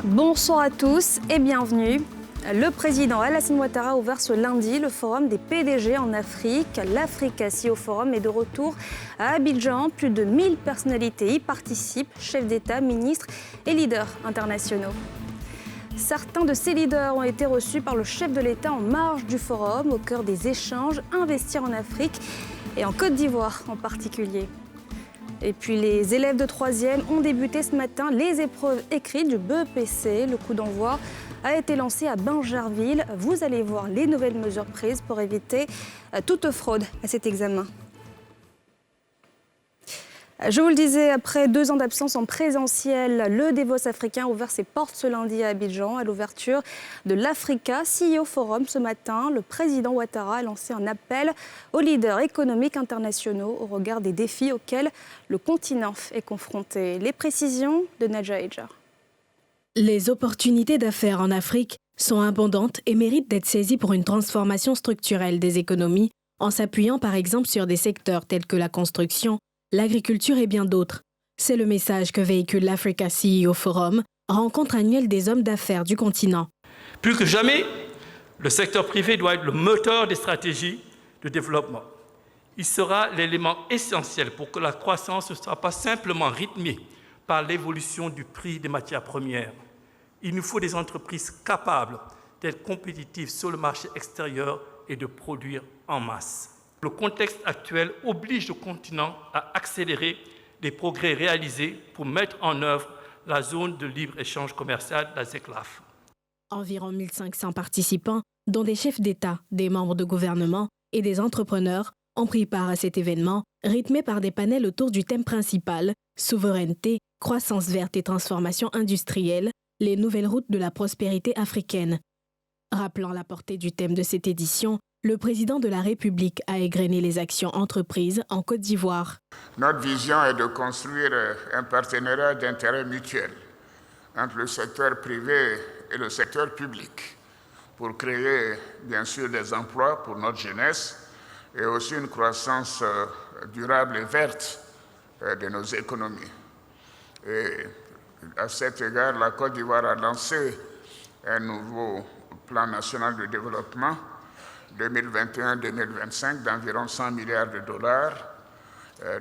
Bonsoir à tous et bienvenue. Le président Alassane Ouattara a ouvert ce lundi le forum des PDG en Afrique. L'Africa CEO Forum est de retour à Abidjan. Plus de 1000 personnalités y participent, chefs d'État, ministres et leaders internationaux. Certains de ces leaders ont été reçus par le chef de l'État en marge du forum, au cœur des échanges Investir en Afrique et en Côte d'Ivoire en particulier. Et puis les élèves de 3e ont débuté ce matin les épreuves écrites du BEPC. Le coup d'envoi a été lancé à Bingerville. Vous allez voir les nouvelles mesures prises pour éviter toute fraude à cet examen. Je vous le disais, après 2 ans d'absence en présentiel, le Davos africain a ouvert ses portes ce lundi à Abidjan. À l'ouverture de l'Africa CEO Forum ce matin, le président Ouattara a lancé un appel aux leaders économiques internationaux au regard des défis auxquels le continent est confronté. Les précisions de Nadja Ejar. Les opportunités d'affaires en Afrique sont abondantes et méritent d'être saisies pour une transformation structurelle des économies, en s'appuyant par exemple sur des secteurs tels que la construction, l'agriculture et bien d'autres. C'est le message que véhicule l'Africa CEO Forum, rencontre annuelle des hommes d'affaires du continent. Plus que jamais, le secteur privé doit être le moteur des stratégies de développement. Il sera l'élément essentiel pour que la croissance ne soit pas simplement rythmée par l'évolution du prix des matières premières. Il nous faut des entreprises capables d'être compétitives sur le marché extérieur et de produire en masse. Le contexte actuel oblige le continent à accélérer les progrès réalisés pour mettre en œuvre la zone de libre-échange commercial, la ZECLAF. Environ 1500 participants, dont des chefs d'État, des membres de gouvernement et des entrepreneurs, ont pris part à cet événement, rythmé par des panels autour du thème principal « Souveraineté, croissance verte et transformation industrielle, les nouvelles routes de la prospérité africaine ». Rappelant la portée du thème de cette édition, le président de la République a égrené les actions entreprises en Côte d'Ivoire. Notre vision est de construire un partenariat d'intérêt mutuel entre le secteur privé et le secteur public pour créer, bien sûr, des emplois pour notre jeunesse et aussi une croissance durable et verte de nos économies. Et à cet égard, la Côte d'Ivoire a lancé un nouveau plan national de développement 2021-2025 d'environ 100 milliards de dollars,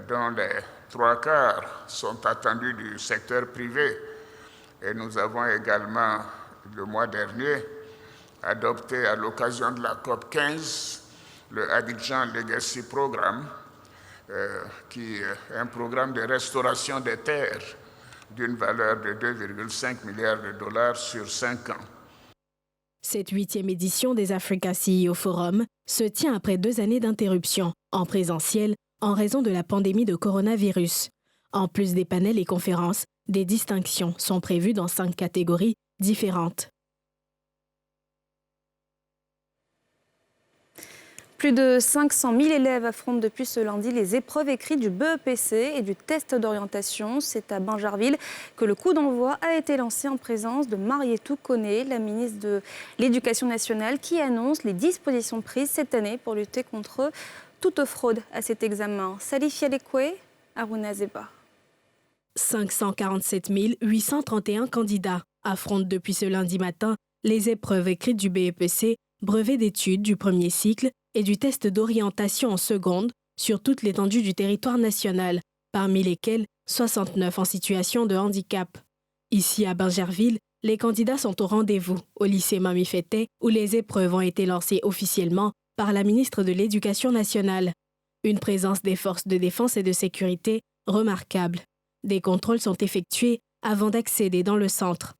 dont les 3/4 sont attendus du secteur privé. Et nous avons également, le mois dernier, adopté à l'occasion de la COP 15 le Abidjan Legacy Programme, qui est un programme de restauration des terres d'une valeur de 2,5 milliards de dollars sur 5 ans. Cette 8e édition des Africa CEO Forum se tient après 2 années d'interruption, en présentiel, en raison de la pandémie de coronavirus. En plus des panels et conférences, des distinctions sont prévues dans 5 catégories différentes. Plus de 500 000 élèves affrontent depuis ce lundi les épreuves écrites du BEPC et du test d'orientation. C'est à Bingerville que le coup d'envoi a été lancé en présence de Marietou Koné, la ministre de l'Éducation nationale, qui annonce les dispositions prises cette année pour lutter contre toute fraude à cet examen. Salif Yalekwe, Aruna Zeba. 547 831 candidats affrontent depuis ce lundi matin les épreuves écrites du BEPC, brevet d'études du premier cycle, et du test d'orientation en seconde sur toute l'étendue du territoire national, parmi lesquels 69 en situation de handicap. Ici à Bingerville, les candidats sont au rendez-vous au lycée Mami Fété, où les épreuves ont été lancées officiellement par la ministre de l'Éducation nationale. Une présence des forces de défense et de sécurité remarquable. Des contrôles sont effectués avant d'accéder dans le centre.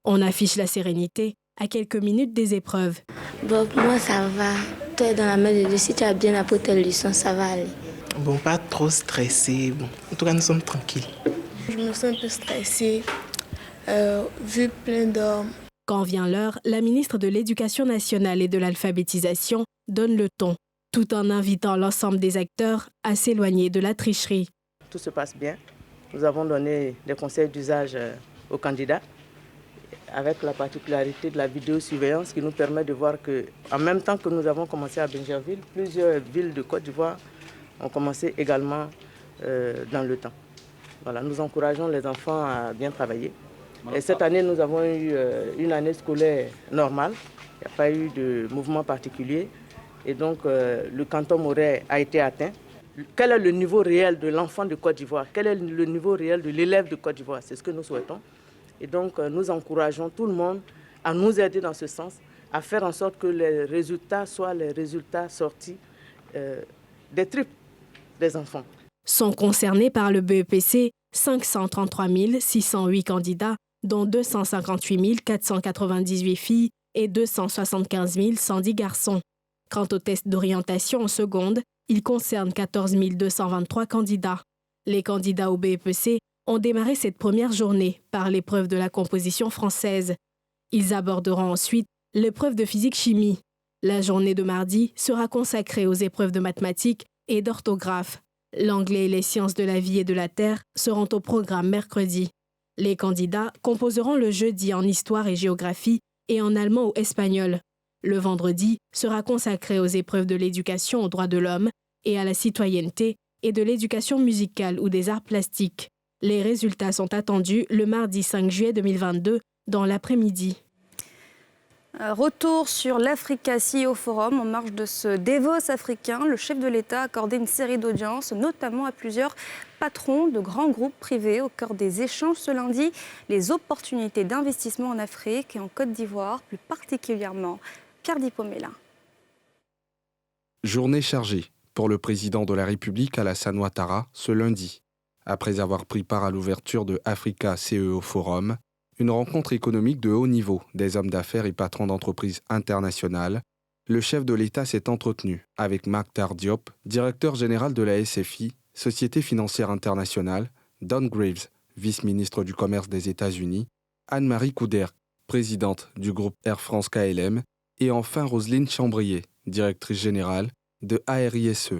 On affiche la sérénité à quelques minutes des épreuves. Bon, moi ça va. Toi es dans la main de Dieu. Si tu as bien appris tes leçons, ça va aller. Bon, pas trop stressé. Bon, en tout cas, nous sommes tranquilles. Je me sens un peu stressée, vu plein d'hommes. Quand vient l'heure, la ministre de l'Éducation nationale et de l'alphabétisation donne le ton, tout en invitant l'ensemble des acteurs à s'éloigner de la tricherie. Tout se passe bien. Nous avons donné des conseils d'usage aux candidats, avec la particularité de la vidéosurveillance qui nous permet de voir qu'en même temps que nous avons commencé à Bingerville, plusieurs villes de Côte d'Ivoire ont commencé également dans le temps. Voilà, nous encourageons les enfants à bien travailler. Et cette année, nous avons eu une année scolaire normale. Il n'y a pas eu de mouvement particulier. Et donc, le quantum horaire a été atteint. Quel est le niveau réel de l'enfant de Côte d'Ivoire? Quel est le niveau réel de l'élève de Côte d'Ivoire? C'est ce que nous souhaitons. Et donc, nous encourageons tout le monde à nous aider dans ce sens, à faire en sorte que les résultats soient les résultats sortis des tripes des enfants. Sont concernés par le BEPC 533 608 candidats, dont 258 498 filles et 275 110 garçons. Quant au test d'orientation en seconde, il concerne 14 223 candidats. Les candidats au BEPC ont démarré cette première journée par l'épreuve de la composition française. Ils aborderont ensuite l'épreuve de physique-chimie. La journée de mardi sera consacrée aux épreuves de mathématiques et d'orthographe. L'anglais et les sciences de la vie et de la terre seront au programme mercredi. Les candidats composeront le jeudi en histoire et géographie et en allemand ou espagnol. Le vendredi sera consacré aux épreuves de l'éducation aux droits de l'homme et à la citoyenneté et de l'éducation musicale ou des arts plastiques. Les résultats sont attendus le mardi 5 juillet 2022 dans l'après-midi. Retour sur l'Africa CEO Forum. En marge de ce Davos africain, le chef de l'État a accordé une série d'audiences, notamment à plusieurs patrons de grands groupes privés. Au cœur des échanges ce lundi, les opportunités d'investissement en Afrique et en Côte d'Ivoire, plus particulièrement. Cardi Pomela. Journée chargée pour le président de la République Alassane Ouattara ce lundi. Après avoir pris part à l'ouverture de Africa CEO Forum, une rencontre économique de haut niveau des hommes d'affaires et patrons d'entreprises internationales, le chef de l'État s'est entretenu avec Makhtar Diop, directeur général de la SFI, Société financière internationale, Don Graves, vice-ministre du Commerce des États-Unis, Anne-Marie Couder, présidente du groupe Air France KLM, et enfin Roselyne Chambrier, directrice générale de ARISE.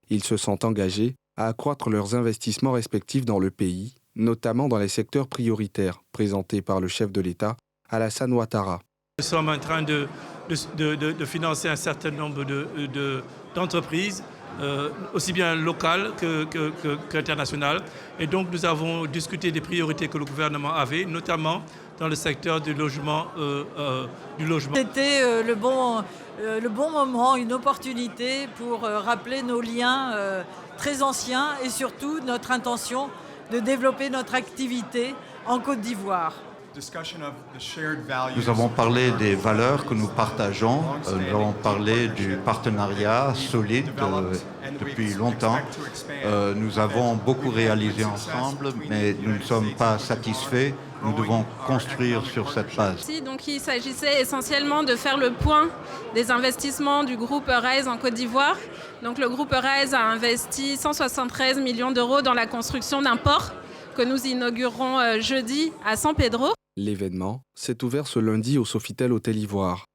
Ils se sont engagés à accroître leurs investissements respectifs dans le pays, notamment dans les secteurs prioritaires présentés par le chef de l'État, Alassane Ouattara. Nous sommes en train de financer un certain nombre d'entreprises, aussi bien locales qu'internationales. Et donc nous avons discuté des priorités que le gouvernement avait, notamment dans le secteur du logement. C'était le bon moment, une opportunité pour rappeler nos liens très anciens et surtout notre intention de développer notre activité en Côte d'Ivoire. Nous avons parlé des valeurs que nous partageons, nous avons parlé du partenariat solide depuis longtemps. Nous avons beaucoup réalisé ensemble, mais nous ne sommes pas satisfaits. Nous devons construire sur cette base. Donc, il s'agissait essentiellement de faire le point des investissements du groupe Raise en Côte d'Ivoire. Donc, le groupe Raise a investi 173 millions d'euros dans la construction d'un port que nous inaugurerons jeudi à San Pedro. L'événement s'est ouvert ce lundi au Sofitel Hôtel Ivoire.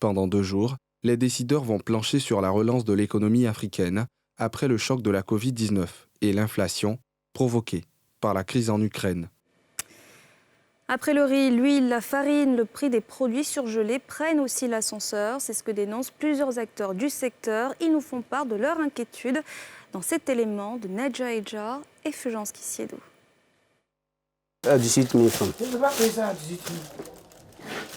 Pendant 2 jours, les décideurs vont plancher sur la relance de l'économie africaine après le choc de la Covid-19 et l'inflation provoquée par la crise en Ukraine. Après le riz, l'huile, la farine, le prix des produits surgelés prennent aussi l'ascenseur. C'est ce que dénoncent plusieurs acteurs du secteur. Ils nous font part de leur inquiétude dans cet élément de Nadja Eja et Fulgence Kissiedou. À 18 000 francs. Je ne peux pas payer ça à 18 000.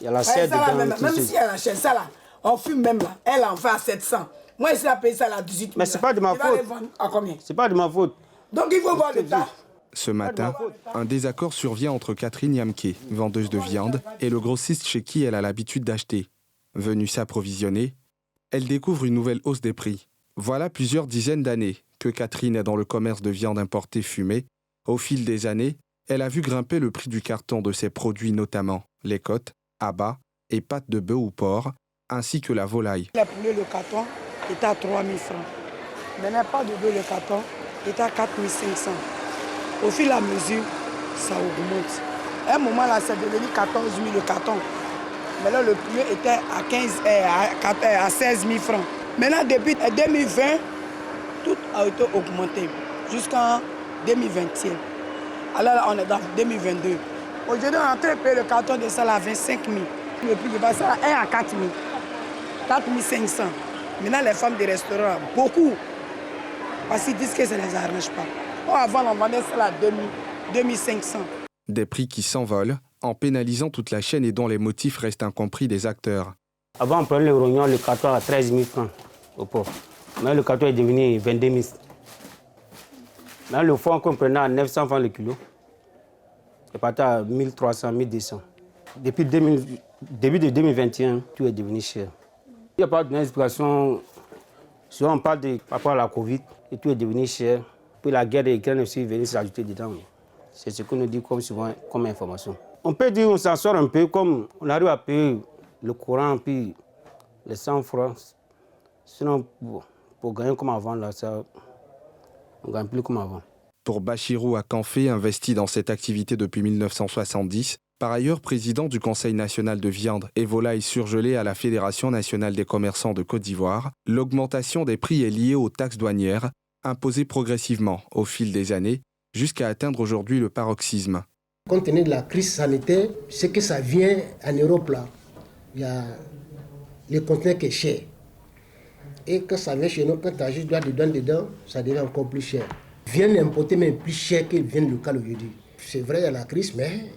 Il y a la chaîne dedans. Même si elle achète ça là, on fume même là, elle en fait à 700. Moi, je vais payer ça à 18 000. Mais c'est pas de ma faute. À combien? C'est pas de ma faute. Donc il faut voir l'État. Ce matin, un désaccord survient entre Catherine Yamke, vendeuse de viande, et le grossiste chez qui elle a l'habitude d'acheter. Venue s'approvisionner, elle découvre une nouvelle hausse des prix. Voilà plusieurs dizaines d'années que Catherine est dans le commerce de viande importée fumée. Au fil des années, elle a vu grimper le prix du carton de ses produits, notamment les côtes, abats et pâtes de bœuf ou porc, ainsi que la volaille. Le poulet, le carton, est à 3 000 francs. Maintenant, pas de bœuf, le carton, est à 4 500. Au fil et à mesure, ça augmente. À un moment, là, c'est devenu 14 000 le carton. Mais là, le poulet était à 16 000 francs. Maintenant, depuis 2020, tout a été augmenté jusqu'en 2021. Alors là, on est dans 2022. Aujourd'hui, on est en train de payer le carton de ça à 25 000. Le prix de base, ça est à 4 000. 4 500. Maintenant, les femmes des restaurants, beaucoup. Parce qu'ils disent que ça ne les arrange pas. Avant, on vendait ça à 2 000. 2500. Des prix qui s'envolent en pénalisant toute la chaîne et dont les motifs restent incompris des acteurs. Avant, on prenait le rognon, le carton à 13 000 francs au port. Maintenant, le carton est devenu 22 000. Maintenant, le foin qu'on prenait à 900 francs le kilo, c'est parti à 1300, 1200. Depuis début de 2021, tout est devenu cher. Il n'y a pas d'explication. Souvent, on parle par rapport à la Covid, et tout est devenu cher. Puis la guerre de l'Ukraine aussi est venue s'ajouter dedans. C'est ce qu'on nous dit souvent comme information. On peut dire qu'on s'en sort un peu, comme on arrive à payer le courant, puis les 100 francs. Sinon, pour gagner comme avant, là, on ne gagne plus comme avant. Pour Bachirou Akanfé, investi dans cette activité depuis 1970, par ailleurs président du Conseil national de viande et volailles surgelées à la Fédération nationale des commerçants de Côte d'Ivoire, l'augmentation des prix est liée aux taxes douanières, imposées progressivement au fil des années, jusqu'à atteindre aujourd'hui le paroxysme. Compte tenu de la crise sanitaire, c'est que ça vient en Europe là. Il y a le conteneur qui est cher. Et quand ça vient chez nous, quand tu ajoutes droit de douane dedans, ça devient encore plus cher. Viennent importer même plus cher qu'ils viennent local aujourd'hui. C'est vrai, il y a la crise, mais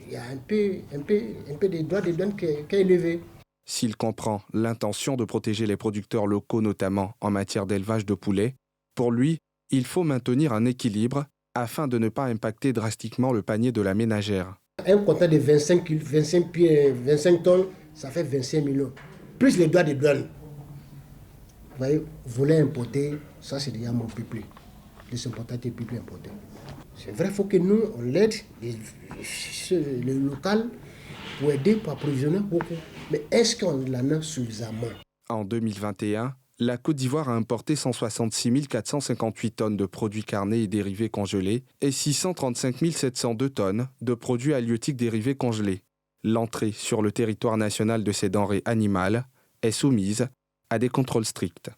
il y a un peu de droit de douane qui est élevé. S'il comprend l'intention de protéger les producteurs locaux, notamment en matière d'élevage de poulets, pour lui, il faut maintenir un équilibre afin de ne pas impacter drastiquement le panier de la ménagère. Un conteneur de 25 tonnes, ça fait 25 millions. Plus les droits de douane. Vous voyez, vous voulez importer, ça c'est déjà mon plus. Les importateurs plus importés. C'est vrai, il faut que nous, on l'aide, le local, pour aider, pour approvisionner beaucoup. Mais est-ce qu'on en a suffisamment? En 2021, la Côte d'Ivoire a importé 166 458 tonnes de produits carnés et dérivés congelés et 635 702 tonnes de produits halieutiques dérivés congelés. L'entrée sur le territoire national de ces denrées animales est soumise à des contrôles stricts.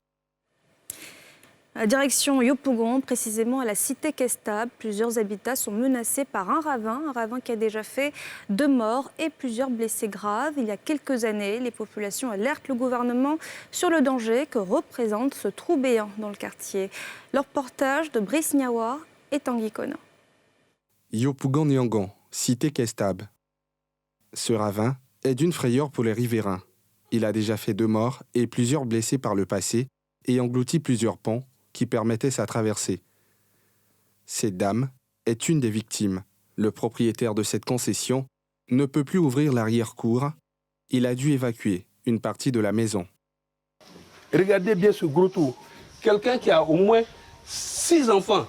Direction Yopougon, précisément à la cité Kestab. Plusieurs habitats sont menacés par un ravin qui a déjà fait 2 morts et plusieurs blessés graves. Il y a quelques années, les populations alertent le gouvernement sur le danger que représente ce trou béant dans le quartier. Leur reportage de Brice Niawa et Tanguy Kona. Yopougon Nyangon, cité Kestab. Ce ravin est d'une frayeur pour les riverains. Il a déjà fait 2 morts et plusieurs blessés par le passé et englouti plusieurs ponts qui permettait sa traversée. Cette dame est une des victimes. Le propriétaire de cette concession ne peut plus ouvrir l'arrière-cour. Il a dû évacuer une partie de la maison. Regardez bien ce gros trou. Quelqu'un qui a au moins 6 enfants.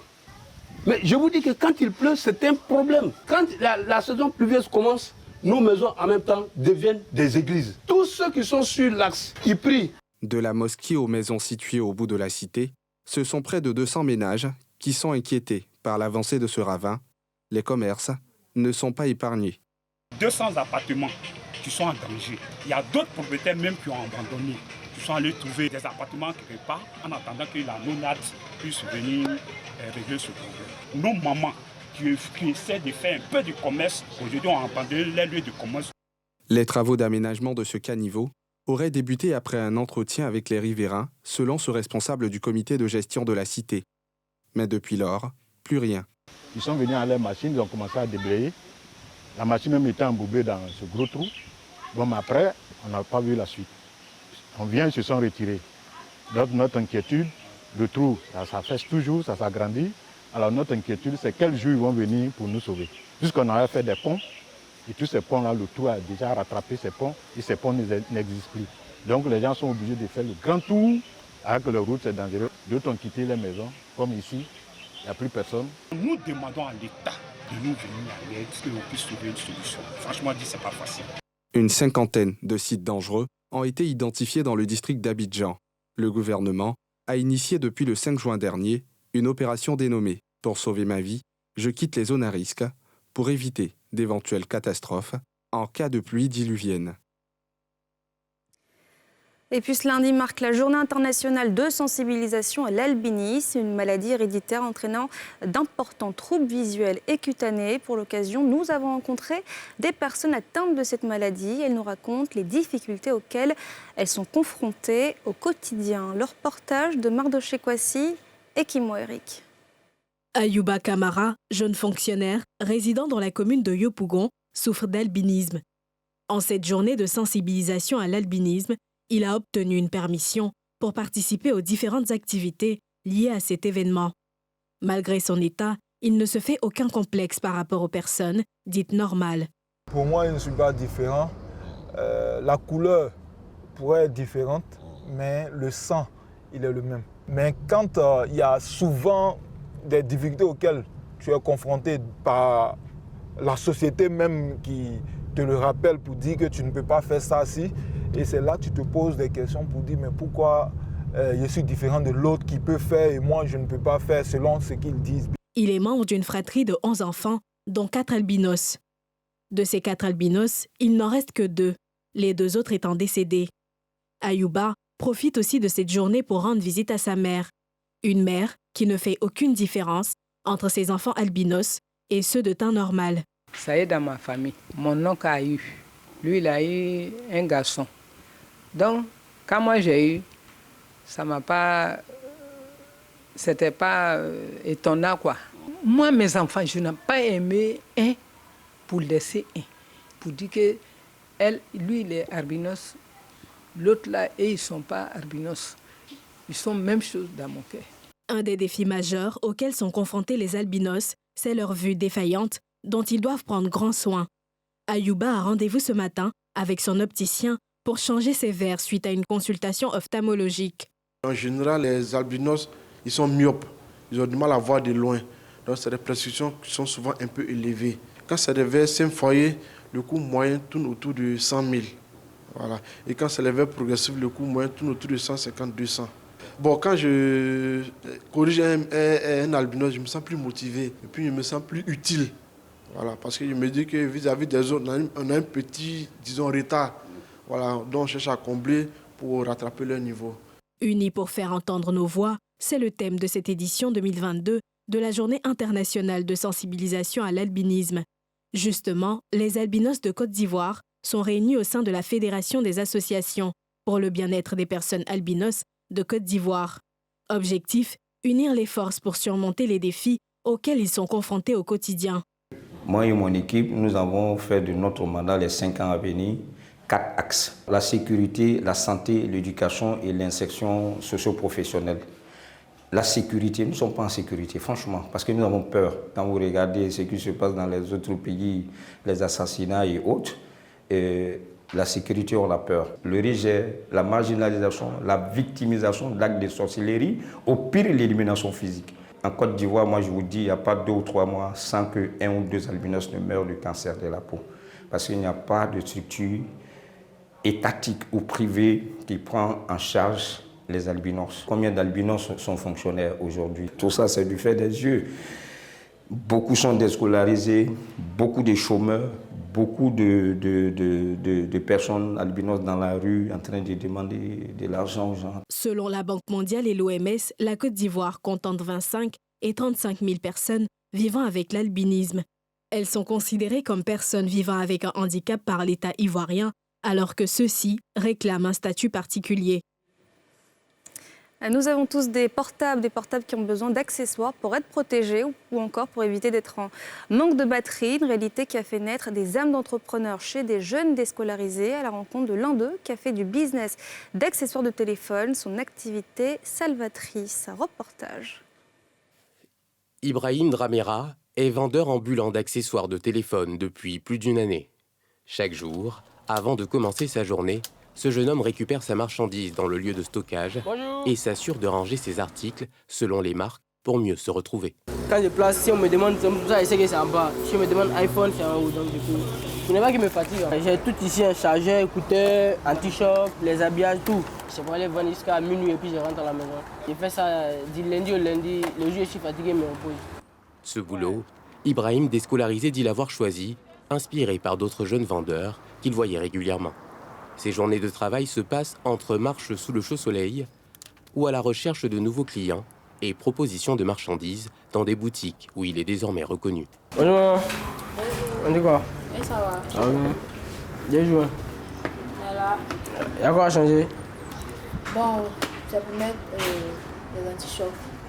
Mais je vous dis que quand il pleut, c'est un problème. Quand la saison pluvieuse commence, nos maisons en même temps deviennent des églises. Tous ceux qui sont sur l'axe, ils prient. De la mosquée aux maisons situées au bout de la cité, ce sont près de 200 ménages qui sont inquiétés par l'avancée de ce ravin. Les commerces ne sont pas épargnés. 200 appartements qui sont en danger. Il y a d'autres propriétaires même qui ont abandonné, qui sont allés trouver des appartements quelque part en attendant que la nonade puisse venir régler ce problème. Nos mamans qui essaient de faire un peu de commerce, aujourd'hui ont abandonné les lieux de commerce. Les travaux d'aménagement de ce caniveau aurait débuté après un entretien avec les riverains, selon ce responsable du comité de gestion de la cité. Mais depuis lors, plus rien. Ils sont venus à leur machine, ils ont commencé à déblayer. La machine même était embourbée dans ce gros trou. Bon, mais après, on n'a pas vu la suite. On vient, ils se sont retirés. Notre inquiétude, le trou, ça fesse toujours, ça s'agrandit. Alors notre inquiétude, c'est quel jour ils vont venir pour nous sauver. Puisqu'on avait fait des ponts, et tous ces ponts-là, le trou a déjà rattrapé ces ponts et ces ponts n'existent plus. Donc les gens sont obligés de faire le grand tour avec les routes, c'est dangereux. D'autres ont quitté les maisons, comme ici, il n'y a plus personne. Nous demandons à l'État de nous venir à l'aide, pour qu'on puisse trouver une solution. Franchement dit, c'est pas facile. Une cinquantaine de sites dangereux ont été identifiés dans le district d'Abidjan. Le gouvernement a initié depuis le 5 juin dernier une opération dénommée « Pour sauver ma vie, je quitte les zones à risque » pour éviter d'éventuelles catastrophes en cas de pluie diluvienne. Et puis ce lundi marque la journée internationale de sensibilisation à l'albinisme, une maladie héréditaire entraînant d'importants troubles visuels et cutanés. Pour l'occasion, nous avons rencontré des personnes atteintes de cette maladie. Elles nous racontent les difficultés auxquelles elles sont confrontées au quotidien. Le reportage de Mardoché Kwasi et Kimo Eric. Ayuba Kamara, jeune fonctionnaire résidant dans la commune de Yopougon, souffre d'albinisme. En cette journée de sensibilisation à l'albinisme, il a obtenu une permission pour participer aux différentes activités liées à cet événement. Malgré son état, il ne se fait aucun complexe par rapport aux personnes dites normales. Pour moi, je ne suis pas différent. La couleur pourrait être différente, mais le sang, il est le même. Mais quand il y a souvent des difficultés auxquelles tu es confronté par la société même qui te le rappelle pour dire que tu ne peux pas faire ça ci, et c'est là que tu te poses des questions pour dire mais pourquoi je suis différent de l'autre qui peut faire et moi je ne peux pas faire selon ce qu'ils disent. Il est membre d'une fratrie de 11 enfants, dont 4 albinos. De ces 4 albinos, il n'en reste que 2, les 2 autres étant décédés. Ayuba profite aussi de cette journée pour rendre visite à sa mère. Une mère qui ne fait aucune différence entre ses enfants albinos et ceux de teint normal. Ça est dans ma famille. Mon oncle a eu. Lui, il a eu un garçon. Donc, quand moi j'ai eu, ça m'a pas... C'était pas étonnant, quoi. Moi, mes enfants, je n'ai pas aimé un pour laisser un. Pour dire que lui, il est albinos. L'autre là, et ils ne sont pas albinos. Ils sont même chose dans mon cœur. Un des défis majeurs auxquels sont confrontés les albinos, c'est leur vue défaillante, dont ils doivent prendre grand soin. Ayuba a rendez-vous ce matin avec son opticien pour changer ses verres suite à une consultation ophtalmologique. En général, les albinos, ils sont myopes. Ils ont du mal à voir de loin. Donc, c'est des prescriptions qui sont souvent un peu élevées. Quand c'est des verres 5 foyers, le coût moyen tourne autour de 100 000. Voilà. Et quand c'est les verres progressifs, le coût moyen tourne autour de 150-200. Bon, quand je corrige un albinos, je me sens plus motivé et puis je me sens plus utile. Voilà, parce que je me dis que vis-à-vis des autres, on a un petit, disons, retard. Voilà, donc on cherche à combler pour rattraper leur niveau. Unis pour faire entendre nos voix, c'est le thème de cette édition 2022 de la Journée internationale de sensibilisation à l'albinisme. Justement, les albinos de Côte d'Ivoire sont réunis au sein de la Fédération des associations pour le bien-être des personnes albinos de Côte d'Ivoire. Objectif, unir les forces pour surmonter les défis auxquels ils sont confrontés au quotidien. Moi et mon équipe, nous avons fait de notre mandat les 5 ans à venir 4 axes. La sécurité, la santé, l'éducation et l'insertion socio-professionnelle. La sécurité, nous ne sommes pas en sécurité, franchement, parce que nous avons peur. Quand vous regardez ce qui se passe dans les autres pays, les assassinats et autres, la sécurité, on a peur. Le rejet, la marginalisation, la victimisation d'actes de sorcellerie, au pire, l'élimination physique. En Côte d'Ivoire, moi je vous dis, il n'y a pas 2 ou 3 mois sans que 1 ou 2 albinos ne meurent du cancer de la peau. Parce qu'il n'y a pas de structure étatique ou privée qui prend en charge les albinos. Combien d'albinos sont fonctionnaires aujourd'hui? Tout ça, c'est du fait des yeux. Beaucoup sont déscolarisés, beaucoup de chômeurs, beaucoup de personnes albinos dans la rue en train de demander de l'argent aux gens. Selon la Banque mondiale et l'OMS, la Côte d'Ivoire compte entre 25 et 35 000 personnes vivant avec l'albinisme. Elles sont considérées comme personnes vivant avec un handicap par l'État ivoirien, alors que ceux-ci réclament un statut particulier. Nous avons tous des portables qui ont besoin d'accessoires pour être protégés ou encore pour éviter d'être en manque de batterie. Une réalité qui a fait naître des âmes d'entrepreneurs chez des jeunes déscolarisés à la rencontre de l'un d'eux qui a fait du business d'accessoires de téléphone son activité salvatrice. Reportage. Ibrahim Dramera est vendeur ambulant d'accessoires de téléphone depuis plus d'1 année. Chaque jour, avant de commencer sa journée, ce jeune homme récupère sa marchandise dans le lieu de stockage et s'assure de ranger ses articles selon les marques pour mieux se retrouver. Quand je place, si on me demande ça, je sais que c'est en bas. Si on me demande iPhone, c'est en haut. Donc du coup, ce n'est pas qui me fatigue. J'ai tout ici, un chargeur, écouteur, anti-choc, les habillages, tout. C'est pour aller vendre jusqu'à minuit et puis je rentre à la maison. Je fais ça du lundi au lundi. Le jour, je suis fatigué, mais me repose. Ce boulot, Ibrahim, déscolarisé, dit l'avoir choisi, inspiré par d'autres jeunes vendeurs qu'il voyait régulièrement. Ses journées de travail se passent entre marches sous le chaud soleil ou à la recherche de nouveaux clients et propositions de marchandises dans des boutiques où il est désormais reconnu. Bonjour. On dit quoi? Oui, ça va. Ah oui. Bien joué. Voilà. Il y a quoi à changer? Bon, c'est pour mettre les anti-chocs.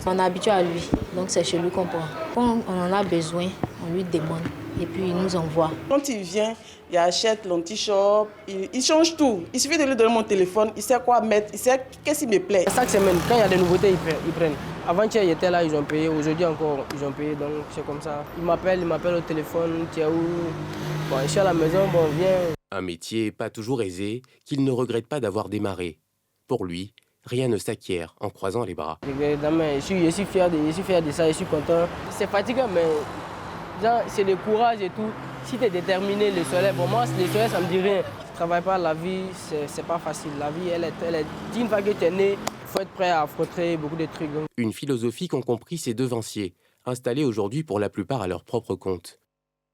On est habitué à lui, donc c'est chez lui qu'on prend. Quand on en a besoin, on lui demande et puis il nous envoie. Quand il vient, il achète l'anti-shop, il change tout. Il suffit de lui donner mon téléphone, il sait quoi mettre, il sait qu'est-ce qui me plaît. Chaque semaine, quand il y a des nouveautés, ils prennent. Avant-hier, ils étaient là, ils ont payé. Aujourd'hui encore, ils ont payé, donc c'est comme ça. Ils m'appellent au téléphone, tu es où? Bon, je suis à la maison, bon, viens. Un métier pas toujours aisé qu'il ne regrette pas d'avoir démarré. Pour lui, rien ne s'acquiert en croisant les bras. Je suis fier de ça, je suis content. C'est fatigant, mais c'est le courage et tout. Si tu es déterminé, le soleil, pour moi, le soleil, ça ne me dit rien. Je ne travaille pas, la vie, c'est pas facile. La vie, elle est une fois que tu es né, il faut être prêt à affronter beaucoup de trucs. Une philosophie qu'ont compris ces devanciers, installés aujourd'hui pour la plupart à leur propre compte.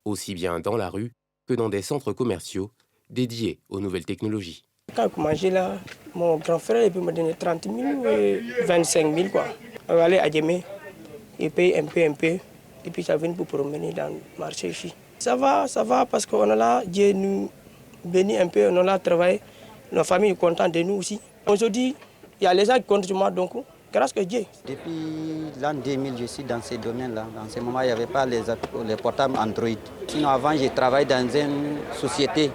Aussi bien dans la rue que dans des centres commerciaux dédiés aux nouvelles technologies. Quand je mangeais là, mon grand frère il peut me donner 30 000 et 25 000 quoi. On va aller à Djemé, il paye un peu, et puis ça vient pour promener dans le marché ici. Ça va parce qu'on a là, Dieu nous bénit un peu, on a là travaillé, nos familles sont contentes de nous aussi. Aujourd'hui, il y a les gens qui comptent sur moi, donc grâce à Dieu. Depuis l'an 2000, je suis dans ces domaines-là. Dans ce moment, il n'y avait pas les portables Android. Sinon, avant, j'ai travaillé dans une société.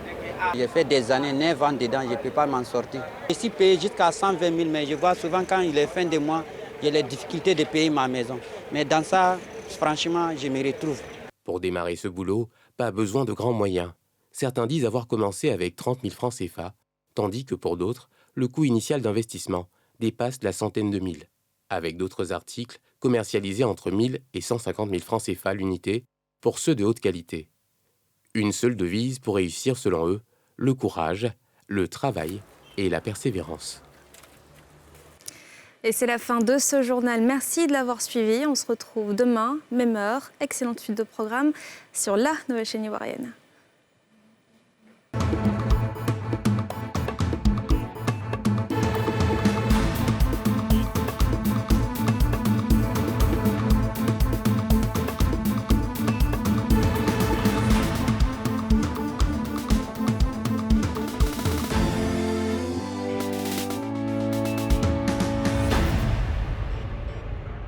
J'ai fait des années, 9 ans dedans, je ne peux pas m'en sortir. Je suis payé jusqu'à 120 000, mais je vois souvent quand il est fin de mois, j'ai les difficultés de payer ma maison. Mais dans ça, franchement, je me retrouve. Pour démarrer ce boulot, pas besoin de grands moyens. Certains disent avoir commencé avec 30 000 francs CFA, tandis que pour d'autres, le coût initial d'investissement dépasse la centaine de mille, avec d'autres articles commercialisés entre 1 000 et 150 000 francs CFA l'unité pour ceux de haute qualité. Une seule devise pour réussir selon eux, le courage, le travail et la persévérance. Et c'est la fin de ce journal. Merci de l'avoir suivi. On se retrouve demain, même heure. Excellente suite de programme sur la nouvelle chaîne ivoirienne.